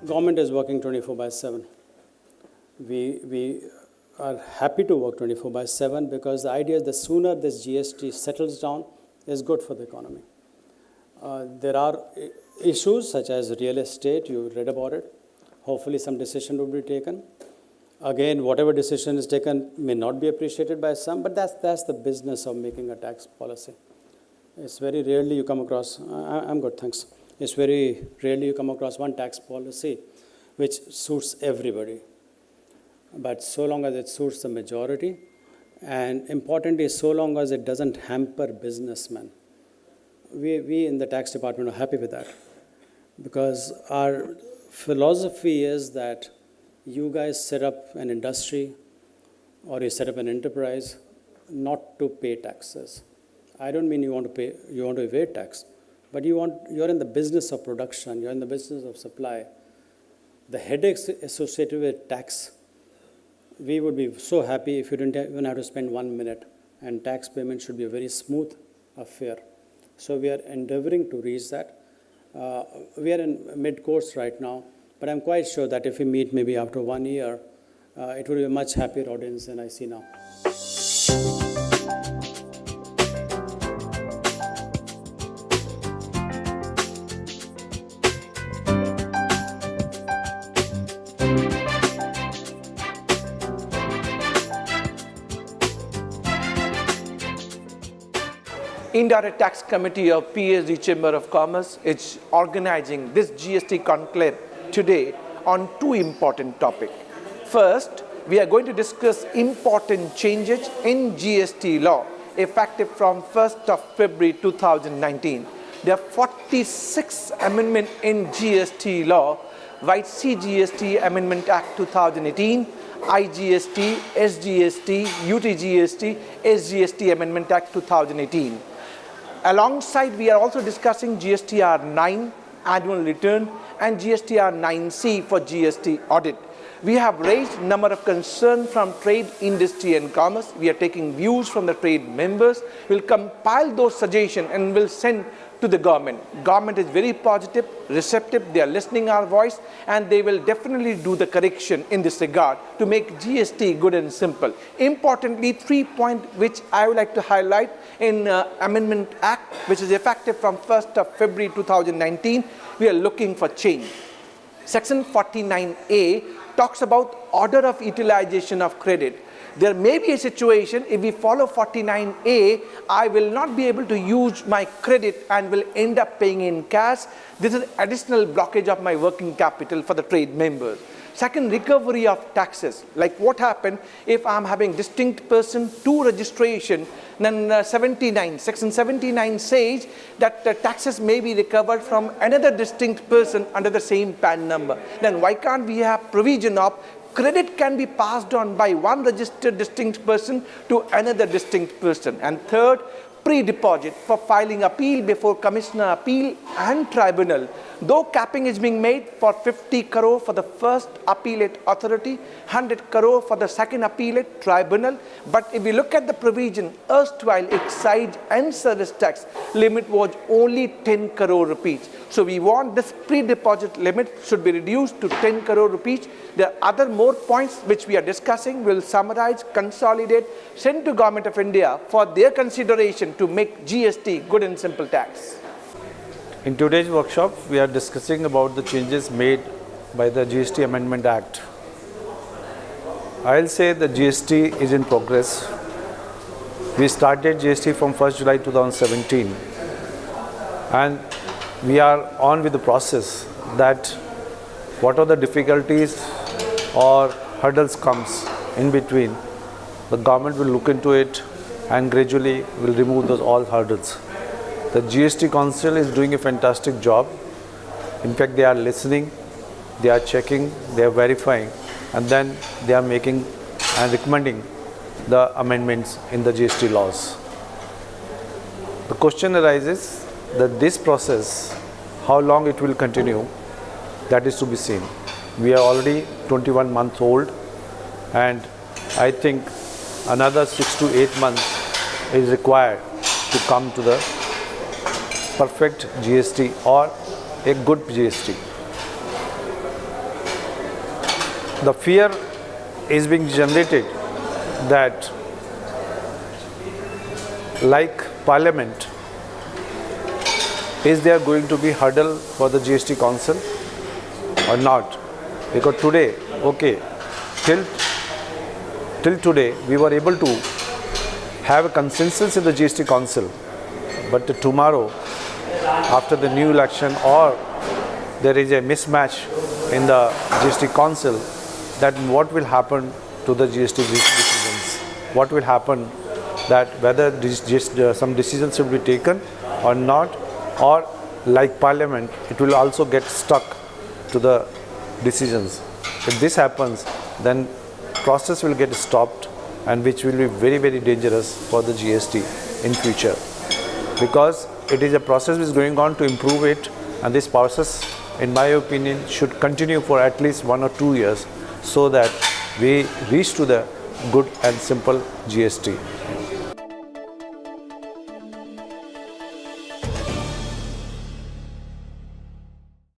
Government is working 24/7. We are happy to work 24/7 because the idea is the sooner this GST settles down is good for the economy. There are issues such as real estate, you read about it. Hopefully some decision will be taken. Again, whatever decision is taken may not be appreciated by some, but that's the business of making a tax policy. It's very rarely you come across, I'm good, thanks. It's very rarely you come across one tax policy which suits everybody. But so long as it suits the majority, and importantly, so long as it doesn't hamper businessmen, we in the tax department are happy with that. Because our philosophy is that you guys set up an industry or you set up an enterprise not to pay taxes. I don't mean you want to evade tax, but you're in the business of production, you're in the business of supply. The headaches associated with tax, we would be so happy if you didn't even have to spend 1 minute, and tax payment should be a very smooth affair. So we are endeavoring to reach that. We are in mid-course right now, but I'm quite sure that if we meet maybe after 1 year, it will be a much happier audience than I see now. Indirect Tax Committee of PhD Chamber of Commerce is organizing this GST Conclave today on two important topics. First, we are going to discuss important changes in GST law effective from 1st of February 2019. There are 46 amendments in GST law, like CGST Amendment Act 2018, IGST, SGST, UTGST, SGST Amendment Act 2018. Alongside, we are also discussing GSTR 9 annual return and GSTR 9C for GST audit. We have raised a number of concerns from trade, industry and commerce. We are taking views from the trade members. We'll compile those suggestions and we'll send to the government. Government is very positive, receptive, they are listening our voice, and they will definitely do the correction in this regard to make GST good and simple. Importantly, 3 points which I would like to highlight in Amendment Act, which is effective from 1st of February 2019, we are looking for change. Section 49A talks about order of utilization of credit. There may be a situation, if we follow 49A, I will not be able to use my credit and will end up paying in cash. This is additional blockage of my working capital for the trade members. Second, recovery of taxes. Like what happened if I'm having distinct person, two registration, then 79, section 79 says that the taxes may be recovered from another distinct person under the same PAN number. Then why can't we have provision of credit can be passed on by one registered distinct person to another distinct person? And third, pre-deposit for filing appeal before Commissioner Appeal and Tribunal. Though capping is being made for 50 crore for the first appellate authority, 100 crore for the second appellate tribunal, but if we look at the provision, erstwhile excise and service tax limit was only 10 crore rupees. So we want this pre-deposit limit should be reduced to 10 crore rupees. There are other more points which we are discussing. We'll summarize, consolidate, send to Government of India for their consideration to make GST good and simple tax. In today's workshop, we are discussing about the changes made by the GST Amendment Act. I'll say the GST is in progress. We started GST from 1st July 2017, and we are on with the process that what are the difficulties or hurdles comes in between, the government will look into it and gradually will remove those all hurdles. The GST Council is doing a fantastic job. In fact, they are listening, they are checking, they are verifying, and then they are making and recommending the amendments in the GST laws. The question arises that this process, how long it will continue, that is to be seen. We are already 21 months old, and I think another 6 to 8 months is required to come to the perfect GST or a good GST. The fear is being generated that, like Parliament, is there going to be hurdle for the GST Council or not? Because today, okay, till today we were able to have a consensus in the GST Council, but tomorrow, after the new election, or there is a mismatch in the GST Council, that what will happen to the GST decisions? What will happen, that whether some decisions should be taken or not, or like Parliament, it will also get stuck to the decisions. If this happens, then process will get stopped, and which will be very, very dangerous for the GST in future, because it is a process which is going on to improve it, and this process, in my opinion, should continue for at least 1 or 2 years, so that we reach to the good and simple GST.